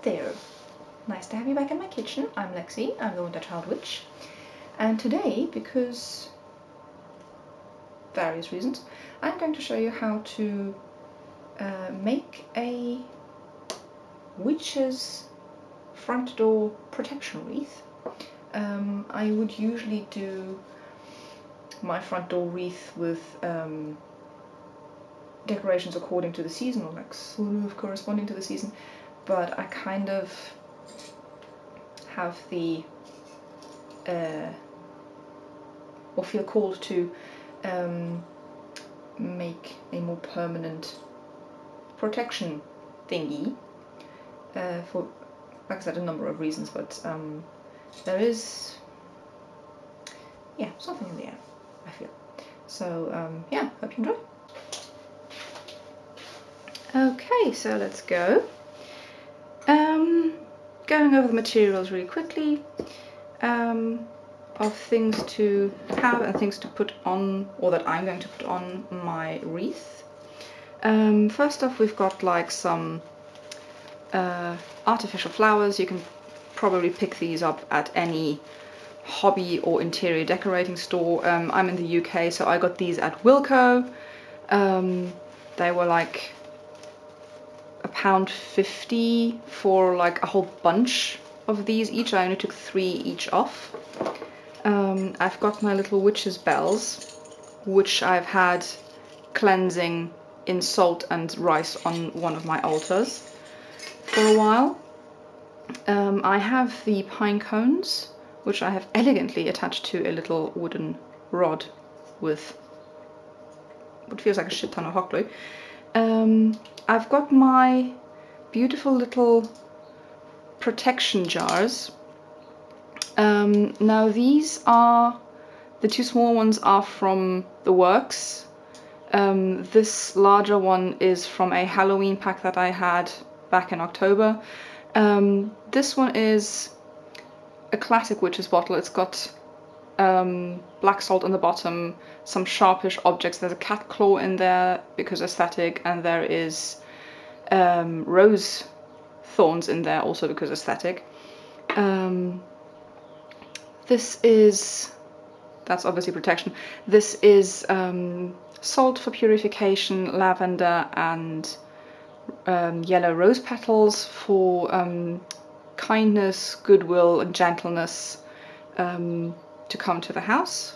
there! Nice to have you back in my kitchen. I'm Lexi, I'm the Winter Child Witch, and today, because various reasons, I'm going to show you how to make a witch's front door protection wreath. I would usually do my front door wreath with decorations according to the season, or like sort of corresponding to the season, but I kind of have the or feel called to make a more permanent protection thingy for, like I said, a number of reasons, but there is, yeah, something in the air, I feel. So yeah, hope you enjoy. Okay, so let's go. Going over the materials really quickly, of things to have and things to put on, or that I'm going to put on my wreath. First off, we've got like some artificial flowers. You can probably pick these up at any hobby or interior decorating store. I'm in the UK, so I got these at Wilko. They were like £1.50 for like a whole bunch of these each. I only took 3 each off. I've got my little witch's bells, which I've had cleansing in salt and rice on one of my altars for a while. I have the pine cones, which I have elegantly attached to a little wooden rod with what feels like a shit ton of hot glue. I've got my beautiful little protection jars. Now these are, the 2 small ones are from the works. This larger one is from a Halloween pack that I had back in October. This one is a classic witch's bottle. It's got black salt on the bottom, some sharpish objects. There's a cat claw in there because aesthetic, and there is rose thorns in there also because aesthetic. This is, that's obviously protection. This is salt for purification, lavender and yellow rose petals for kindness, goodwill and gentleness to come to the house.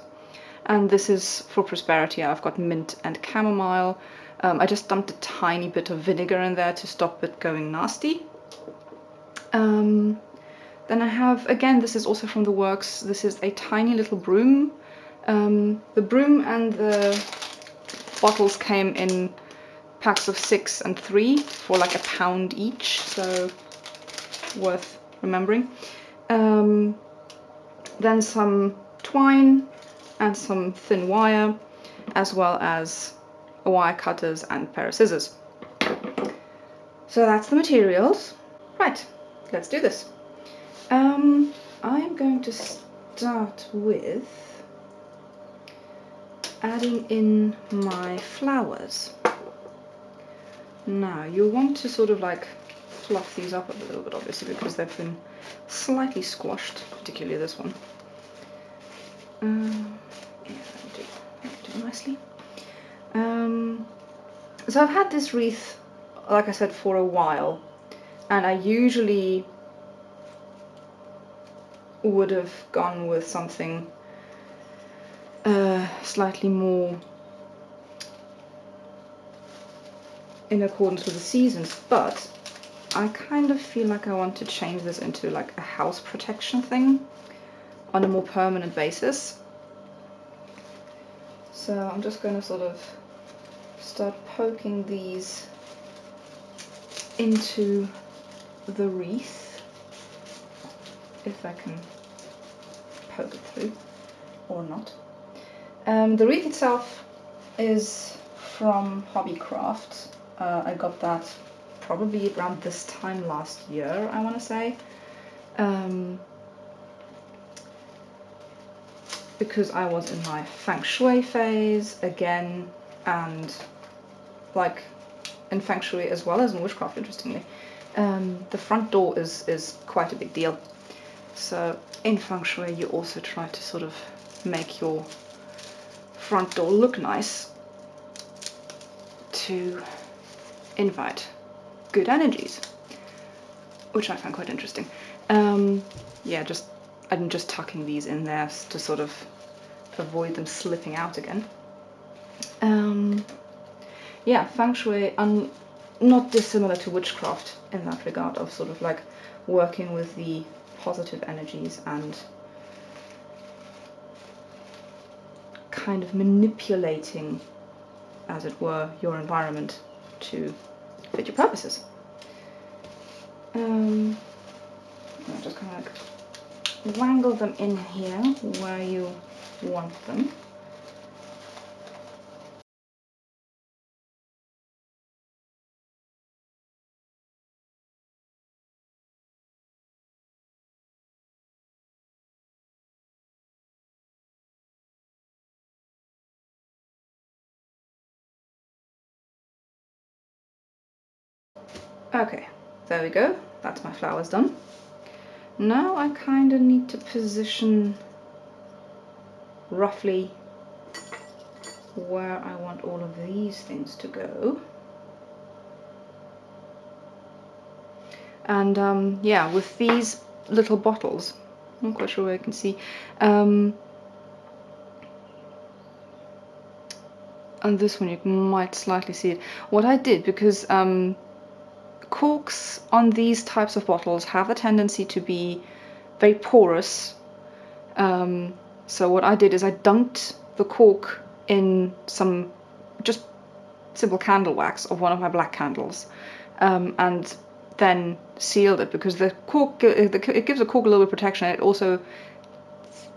And this is for prosperity. I've got mint and chamomile. I just dumped a tiny bit of vinegar in there to stop it going nasty. Then I have, again, this is also from the works, this is a tiny little broom. The broom and the bottles came in packs of 6 and 3 for like £1 each, so worth remembering. Then some twine and some thin wire, as well as wire cutters and a pair of scissors. So that's the materials. Right, let's do this. I'm going to start with adding in my flowers. Now you'll want to sort of like fluff these up a little bit, obviously, because they've been slightly squashed, particularly this one. Yeah, that'll do nicely. So I've had this wreath, like I said, for a while, and I usually would have gone with something slightly more in accordance with the seasons, but I kind of feel like I want to change this into like a house protection thing on a more permanent basis. So I'm just going to sort of start poking these into the wreath, if I can poke it through or not. The wreath itself is from Hobbycraft. I got that probably around this time last year, I want to say, because I was in my feng shui phase again, and like in Feng Shui as well as in Witchcraft, interestingly. The front door is quite a big deal. So in Feng Shui you also try to sort of make your front door look nice to invite good energies, which I find quite interesting. Yeah, I'm just tucking these in there to sort of avoid them slipping out again. Yeah, Feng Shui, not dissimilar to Witchcraft in that regard, of sort of like working with the positive energies and kind of manipulating, as it were, your environment to fit your purposes. I'm just kind of like wangle them in here where you want them. Okay, there we go. That's my flowers done. Now I kind of need to position roughly where I want all of these things to go. And yeah, with these little bottles, I'm not quite sure where I can see, and this one you might slightly see it. What I did, because corks on these types of bottles have the tendency to be very porous, so what I did is I dunked the cork in some just simple candle wax of one of my black candles, and then sealed it, because the cork, it gives a cork a little bit of protection. It also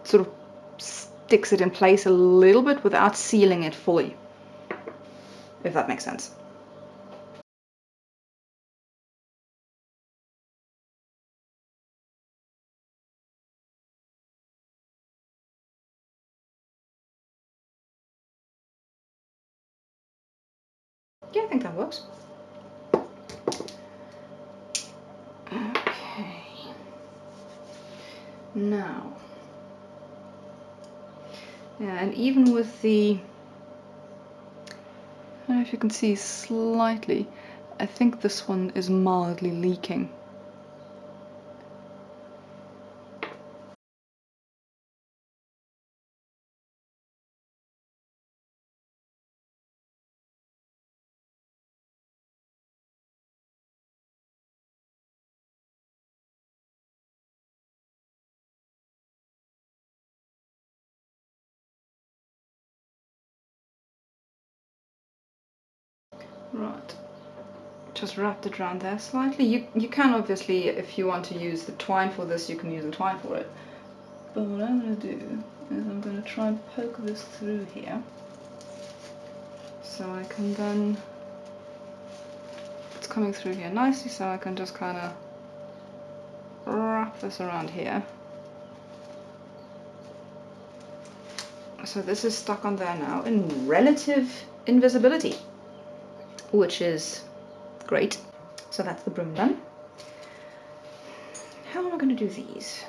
sort of sticks it in place a little bit without sealing it fully, if that makes sense. Yeah, I think that works. Okay. Now, yeah, and even with the, I don't know if you can see slightly, I think this one is mildly leaking. Right, just wrapped it around there slightly. You can obviously, if you want to use the twine for this, you can use the twine for it. But what I'm going to do is I'm going to try and poke this through here, so I can then, it's coming through here nicely, so I can just kind of wrap this around here. So this is stuck on there now in relative invisibility, which is great. So that's the broom done. How am I going to do these?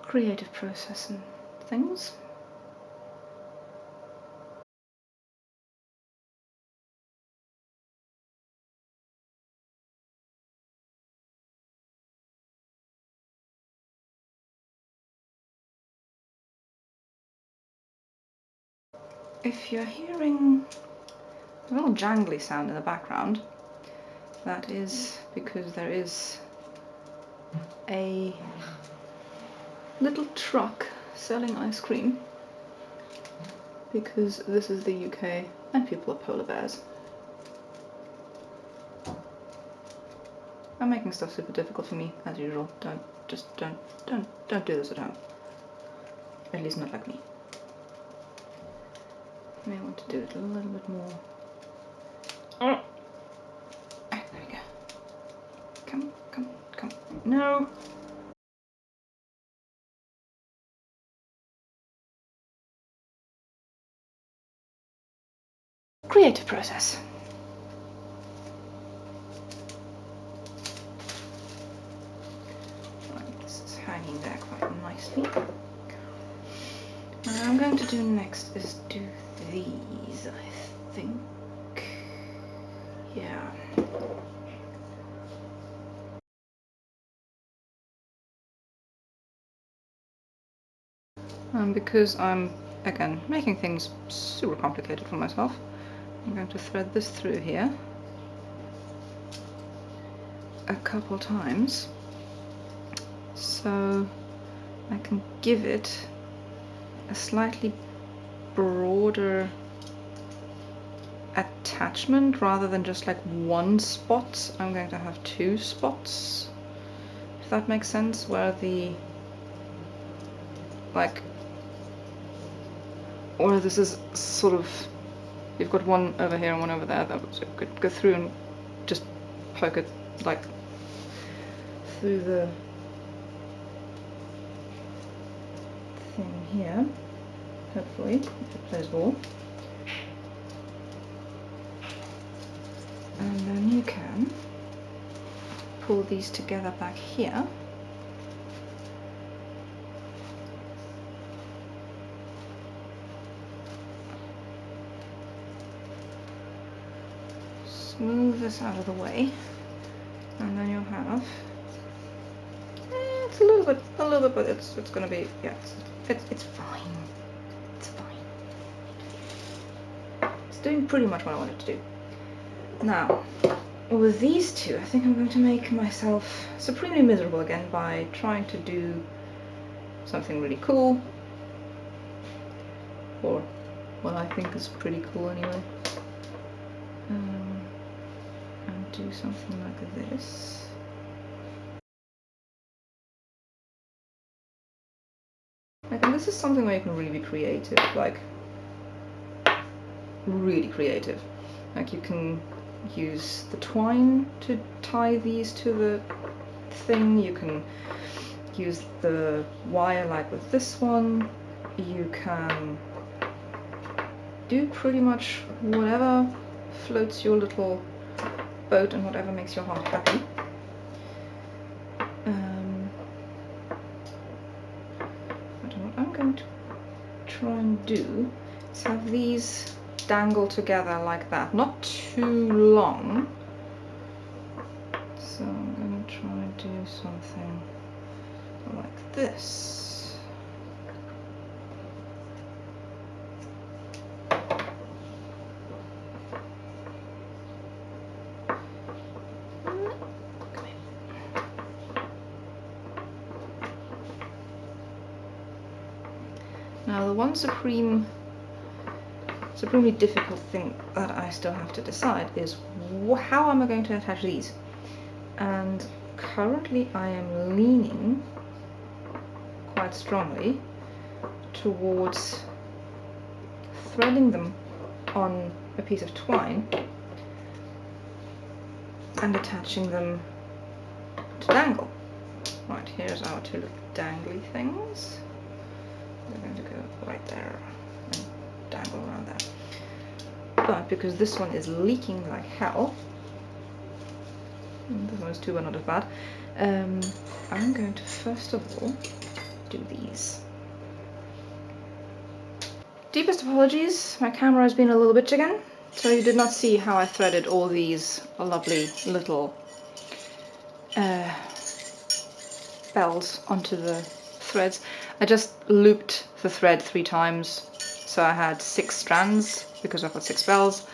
Creative process and things. If you're hearing a little jangly sound in the background, that is because there is a little truck selling ice cream, because this is the UK and people are polar bears. I'm making stuff super difficult for me, as usual. Don't do this at home. At least not like me. May want to do it a little bit more. Oh! There we go. Come. No! Creative process. Right, this is hanging there quite nicely. What I'm going to do next is do these, I think. Yeah. Because I'm, again, making things super complicated for myself, I'm going to thread this through here a couple times so I can give it a slightly broader attachment rather than just like one spot. I'm going to have two spots, if that makes sense, where the or this is sort of, you've got one over here and one over there, that so could go through and just poke it like through the thing here, hopefully, if it plays ball. And then you can pull these together back here. Move this out of the way, and then you'll have. It's a little bit, but it's gonna be, yeah, it's fine. It's fine. It's doing pretty much what I wanted to do. Now, with these two, I think I'm going to make myself supremely miserable again by trying to do something really cool, or what I think is pretty cool anyway. And do something like this. And this is something where you can really be creative, like really creative. Like you can use the twine to tie these to the thing, you can use the wire like with this one, you can do pretty much whatever floats your little boat and whatever makes your heart happy. What I'm going to try and do is have these dangle together like that, not too long. So I'm going to try and do something like this. Now the one supremely difficult thing that I still have to decide is how am I going to attach these? And currently I am leaning quite strongly towards threading them on a piece of twine and attaching them to dangle. Right, here's our two little dangly things. We're going to go right there and dangle around there. But because this one is leaking like hell, this one is too, but not as bad, I'm going to first of all do these. Deepest apologies, my camera has been a little bitch again, so you did not see how I threaded all these lovely little bells onto the threads. I just looped the thread 3 times, so I had 6 strands because I've got 6 bells,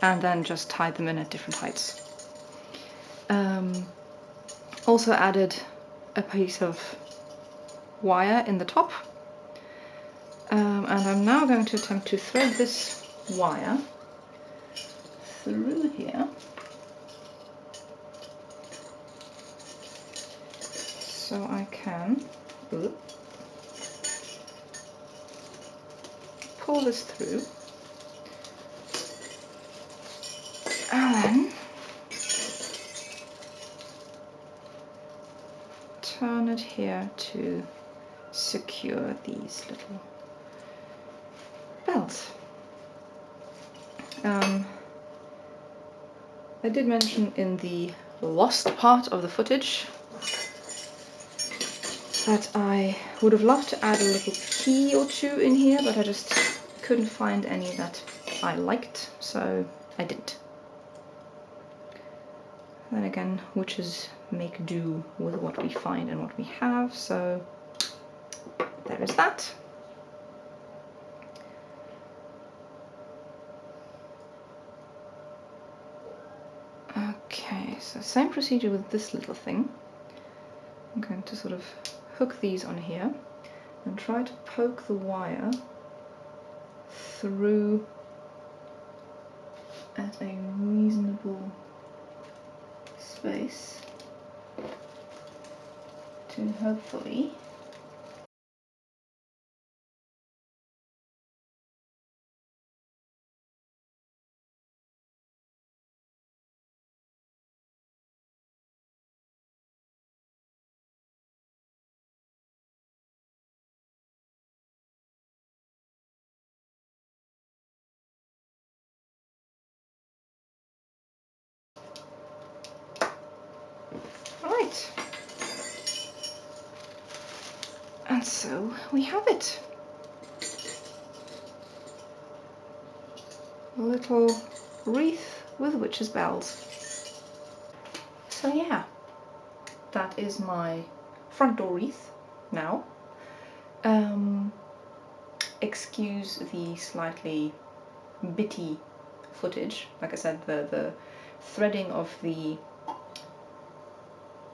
and then just tied them in at different heights. Also added a piece of wire in the top, and I'm now going to attempt to thread this wire through here so I can pull this through, and then turn it here to secure these little bells. I did mention in the lost part of the footage that I would have loved to add a little key or two in here, but I just couldn't find any that I liked, so I didn't. Then again, witches make do with what we find and what we have, so there is that. Okay, so same procedure with this little thing. I'm going to sort of hook these on here and try to poke the wire through at a reasonable space to hopefully right. And so we have it. A little wreath with witches' bells. So yeah, that is my front door wreath now. Excuse the slightly bitty footage. Like I said, the threading of the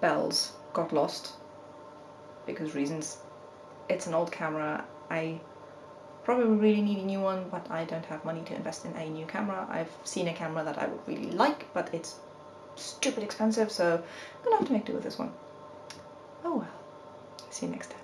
bells got lost because reasons. It's an old camera. I probably really need a new one, but I don't have money to invest in a new camera. I've seen a camera that I would really like, but it's stupid expensive, so I'm gonna have to make do with this one. Oh well. See you next time.